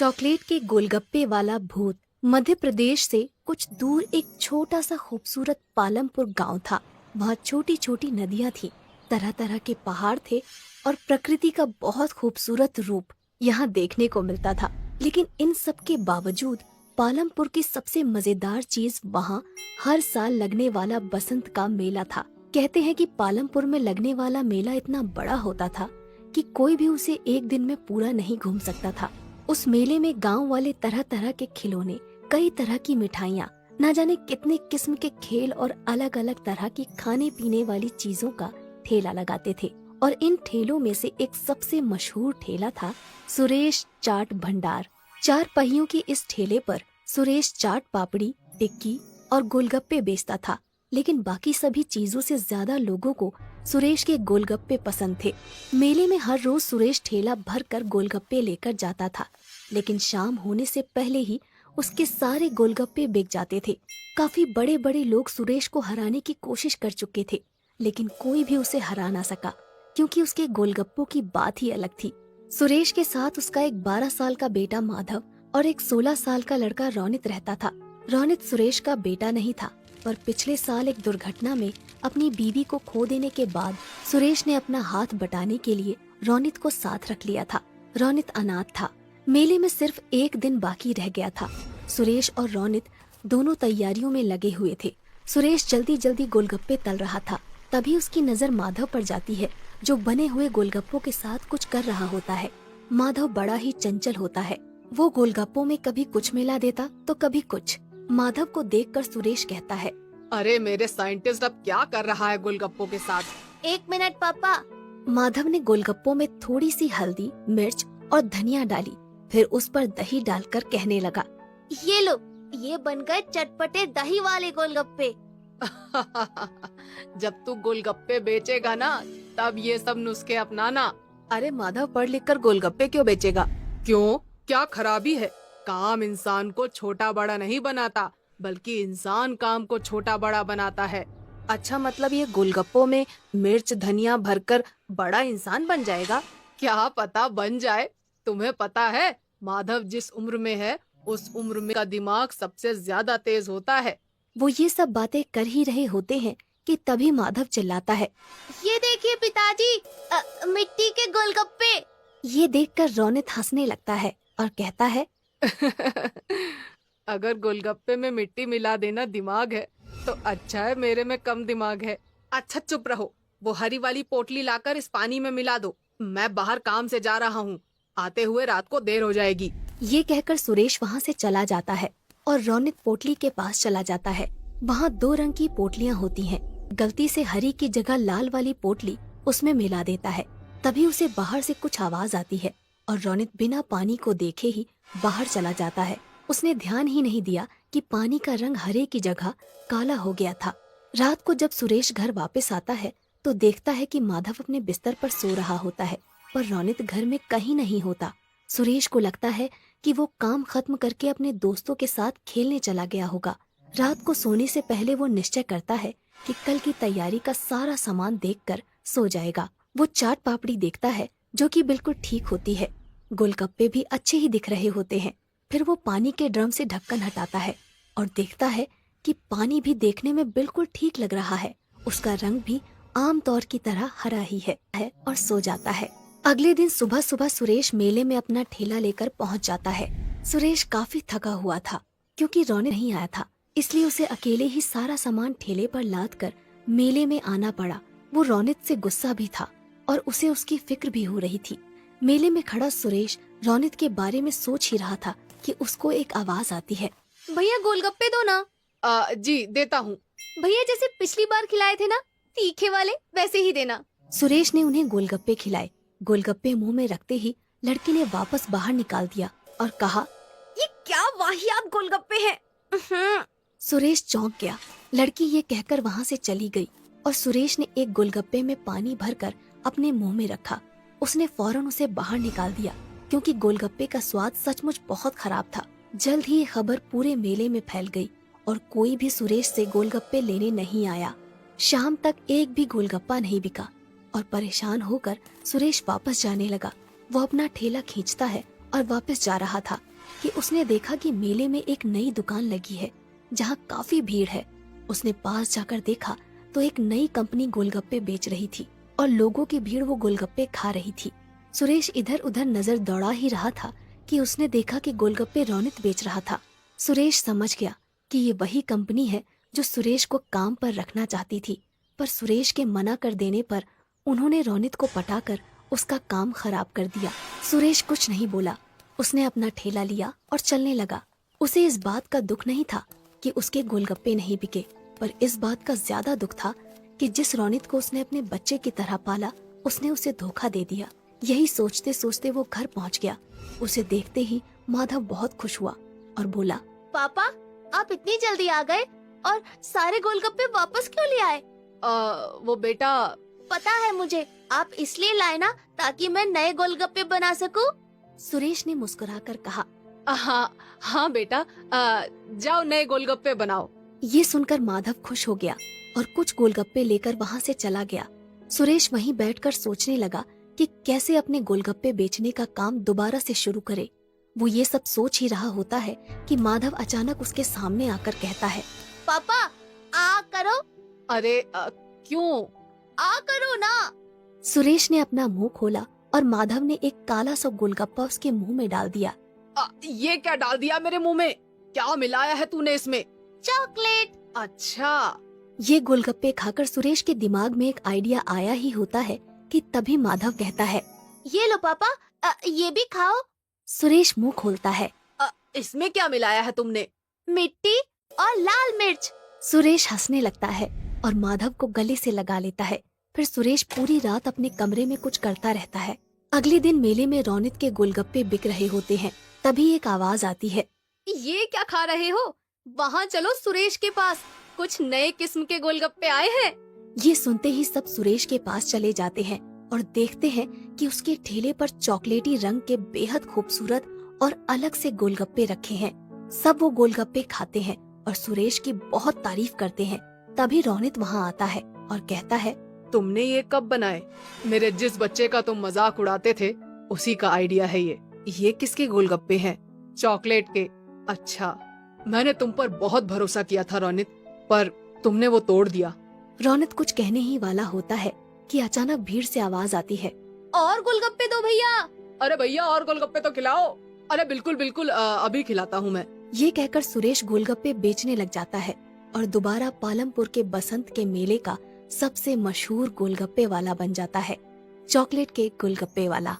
Chocolate के गोलगप्पे वाला भूत। मध्य प्रदेश से कुछ दूर एक छोटा सा खूबसूरत पालमपुर गांव था। वहाँ छोटी छोटी नदियाँ थी, तरह तरह के पहाड़ थे और प्रकृति का बहुत खूबसूरत रूप यहाँ देखने को मिलता था। लेकिन इन सब के बावजूद पालमपुर की सबसे मजेदार चीज वहाँ हर साल लगने वाला बसंत का मेला था। कहते हैं कि पालमपुर में लगने वाला मेला इतना बड़ा होता था कि कोई भी उसे एक दिन में पूरा नहीं घूम सकता था। उस मेले में गांव वाले तरह तरह के खिलौने, कई तरह की मिठाइयाँ, न जाने कितने किस्म के खेल और अलग अलग तरह की खाने पीने वाली चीजों का ठेला लगाते थे। और इन ठेलों में से एक सबसे मशहूर ठेला था सुरेश चाट भंडार। 4 पहियों के इस ठेले पर सुरेश चाट पापड़ी, टिक्की और गोलगप्पे बेचता था। लेकिन बाकी सभी चीजों से ज्यादा लोगों को सुरेश के गोलगप्पे पसंद थे। मेले में हर रोज सुरेश ठेला भर कर गोलगप्पे लेकर जाता था, लेकिन शाम होने से पहले ही उसके सारे गोलगप्पे बिक जाते थे। काफी बड़े बड़े लोग सुरेश को हराने की कोशिश कर चुके थे, लेकिन कोई भी उसे हरा ना सका, क्योंकि उसके गोलगप्पों की बात ही अलग थी। सुरेश के साथ उसका एक 12 साल का बेटा माधव और एक 16 साल का लड़का रोनित रहता था। रोनित सुरेश का बेटा नहीं था, पर पिछले साल एक दुर्घटना में अपनी बीवी को खो देने के बाद सुरेश ने अपना हाथ बटाने के लिए रोनित को साथ रख लिया था। रोनित अनाथ था। मेले में सिर्फ एक दिन बाकी रह गया था। सुरेश और रोनित दोनों तैयारियों में लगे हुए थे। सुरेश जल्दी जल्दी गोलगप्पे तल रहा था, तभी उसकी नजर माधव पर जाती है, जो बने हुए गोलगप्पों के साथ कुछ कर रहा होता है। माधव बड़ा ही चंचल होता है। वो गोलगप्पों में कभी कुछ मिला देता तो कभी कुछ। माधव को देखकर सुरेश कहता है, अरे मेरे साइंटिस्ट अब क्या कर रहा है गोलगप्पों के साथ? 1 मिनट पापा। माधव ने गोलगप्पों में थोड़ी सी हल्दी, मिर्च और धनिया डाली, फिर उस पर दही डालकर कहने लगा, ये लो, ये बन गए चटपटे दही वाले गोलगप्पे। जब तू गोलगप्पे बेचेगा ना, तब ये सब नुस्खे अपनाना। अरे माधव, पढ़ लिख कर गोलगप्पे क्यों बेचेगा? क्यों, क्या खराबी है? काम इंसान को छोटा बड़ा नहीं बनाता, बल्कि इंसान काम को छोटा बड़ा बनाता है। अच्छा, मतलब ये गोलगप्पों में मिर्च धनिया भरकर बड़ा इंसान बन जाएगा? क्या पता बन जाए। तुम्हें पता है, माधव जिस उम्र में है, उस उम्र में का दिमाग सबसे ज्यादा तेज होता है। वो ये सब बातें कर ही रहे होते हैं कि तभी माधव चिल्लाता है, ये देखिए पिताजी, मिट्टी के गोलगप्पे। ये देखकर रोनित हंसने लगता है और कहता है, अगर गोलगप्पे में मिट्टी मिला देना दिमाग है, तो अच्छा है मेरे में कम दिमाग है। अच्छा चुप रहो, वो हरी वाली पोटली लाकर इस पानी में मिला दो। मैं बाहर काम से जा रहा हूँ, आते हुए रात को देर हो जाएगी। ये कहकर सुरेश वहाँ से चला जाता है और रोनित पोटली के पास चला जाता है। वहाँ 2 रंग की पोटलियाँ होती हैं। गलती से हरी की जगह लाल वाली पोटली उसमें मिला देता है। तभी उसे बाहर से कुछ आवाज आती है और रोनित बिना पानी को देखे ही बाहर चला जाता है। उसने ध्यान ही नहीं दिया कि पानी का रंग हरे की जगह काला हो गया था। रात को जब सुरेश घर वापस आता है तो देखता है कि माधव अपने बिस्तर पर सो रहा होता है, पर रोनित घर में कहीं नहीं होता। सुरेश को लगता है कि वो काम खत्म करके अपने दोस्तों के साथ खेलने चला गया होगा। रात को सोने से पहले वो निश्चय करता है कि कल की तैयारी का सारा सामान देखकर सो जाएगा। वो चाट पापड़ी देखता है, जो कि बिल्कुल ठीक होती है। गोलगप्पे भी अच्छे ही दिख रहे होते हैं। फिर वो पानी के ड्रम से ढक्कन हटाता है और देखता है कि पानी भी देखने में बिल्कुल ठीक लग रहा है। उसका रंग भी आम तौर की तरह हरा ही है और सो जाता है। अगले दिन सुबह सुबह सुरेश मेले में अपना ठेला लेकर पहुंच जाता है। सुरेश काफी थका हुआ था, क्योंकि रोनित नहीं आया था, इसलिए उसे अकेले ही सारा सामान ठेले पर लाद कर मेले में आना पड़ा। वो रोनित से गुस्सा भी था और उसे उसकी फिक्र भी हो रही थी। मेले में खड़ा सुरेश रोनित के बारे में सोच ही रहा था कि उसको एक आवाज आती है, भैया गोलगप्पे दो ना। जी देता हूँ। भैया जैसे पिछली बार खिलाए थे ना, तीखे वाले, वैसे ही देना। सुरेश ने उन्हें गोलगप्पे खिलाए। गोलगप्पे मुंह में रखते ही लड़की ने वापस बाहर निकाल दिया और कहा, ये क्या वाहियात गोलगप्पे हैं। सुरेश चौंक गया। लड़की ये कहकर वहाँ से चली गई और सुरेश ने एक गोलगप्पे में पानी भरकर अपने मुंह में रखा। उसने फौरन उसे बाहर निकाल दिया, क्योंकि गोलगप्पे का स्वाद सचमुच बहुत खराब था। जल्द ही ये खबर पूरे मेले में फैल गई और कोई भी सुरेश से गोलगप्पे लेने नहीं आया। शाम तक एक भी गोलगप्पा नहीं बिका और परेशान होकर सुरेश वापस जाने लगा। वो अपना ठेला खींचता है और वापस जा रहा था कि उसने देखा कि मेले में एक नई दुकान लगी है जहाँ काफी भीड़ है। उसने पास जाकर देखा तो एक नई कंपनी गोलगप्पे बेच रही थी और लोगों की भीड़ वो गोलगप्पे खा रही थी। सुरेश इधर उधर नजर दौड़ा ही रहा था कि उसने देखा कि गोलगप्पे रौनित बेच रहा था। सुरेश समझ गया कि ये वही कंपनी है जो सुरेश को काम पर रखना चाहती थी, पर सुरेश के मना कर देने पर उन्होंने रौनित को पटाकर उसका काम खराब कर दिया। सुरेश कुछ नहीं बोला, उसने अपना ठेला लिया और चलने लगा। उसे इस बात का दुख नहीं था कि उसके गोलगप्पे नहीं बिके, पर इस बात का ज्यादा दुख था कि जिस रौनित को उसने अपने बच्चे की तरह पाला, उसने उसे धोखा दे दिया। यही सोचते सोचते वो घर पहुंच गया। उसे देखते ही माधव बहुत खुश हुआ और बोला, पापा, आप इतनी जल्दी आ गए और सारे गोलगप्पे वापस क्यों ले आए? वो बेटा, पता है मुझे, आप इसलिए लाए ना ताकि मैं नए गोलगप्पे बना सकूं। सुरेश ने मुस्कुराकर कहा। हाँ हाँ बेटा, जाओ नए गोलगप्पे बनाओ। ये सुनकर माधव खुश हो गया और कुछ गोलगप्पे लेकर वहाँ से चला गया। सुरेश वहीं बैठकर सोचने लगा कि कैसे अपने गोलगप्पे बेचने का काम दोबारा से शुरू करे। वो ये सब सोच ही रहा होता है कि माधव अचानक उसके सामने आकर कहता है, पापा, आ करो। अरे क्यों? आ करो ना। सुरेश ने अपना मुंह खोला और माधव ने एक काला सा गोलगप्पा उसके मुंह में डाल दिया। ये क्या डाल दिया मेरे मुंह में? क्या मिलाया है तूने इसमें? चॉकलेट। अच्छा। ये गोलगप्पे खाकर सुरेश के दिमाग में एक आइडिया आया ही होता है कि तभी माधव कहता है, ये लो पापा, ये भी खाओ। सुरेश मुंह खोलता है। इसमें क्या मिलाया है तुमने? मिट्टी और लाल मिर्च। सुरेश हंसने लगता है और माधव को गले से लगा लेता है। फिर सुरेश पूरी रात अपने कमरे में कुछ करता रहता है। अगले दिन मेले में रौनित के गोलगप्पे बिक रहे होते हैं। तभी एक आवाज आती है, ये क्या खा रहे हो? वहाँ चलो सुरेश के पास, कुछ नए किस्म के गोलगप्पे आए हैं। ये सुनते ही सब सुरेश के पास चले जाते हैं और देखते हैं कि उसके ठेले पर चॉकलेटी रंग के बेहद खूबसूरत और अलग से गोलगप्पे रखे हैं। सब वो गोलगप्पे खाते हैं और सुरेश की बहुत तारीफ करते हैं। तभी रौनित वहाँ आता है और कहता है, तुमने ये कब बनाए? मेरे जिस बच्चे का तुम मजाक उड़ाते थे उसी का आइडिया है ये। ये किसके गोलगप्पे हैं? चॉकलेट के। अच्छा, मैंने तुम पर बहुत भरोसा किया था रौनित, पर तुमने वो तोड़ दिया। रौनित कुछ कहने ही वाला होता है कि अचानक भीड़ से आवाज आती है, और गोलगप्पे दो भैया। अरे भैया, और गोलगप्पे तो खिलाओ। अरे बिल्कुल बिल्कुल, अभी खिलाता हूँ मैं। ये कहकर सुरेश गोलगप्पे बेचने लग जाता है और दोबारा पालमपुर के बसंत के मेले का सबसे मशहूर गोलगप्पे वाला बन जाता है, चॉकलेट के गोलगप्पे वाला।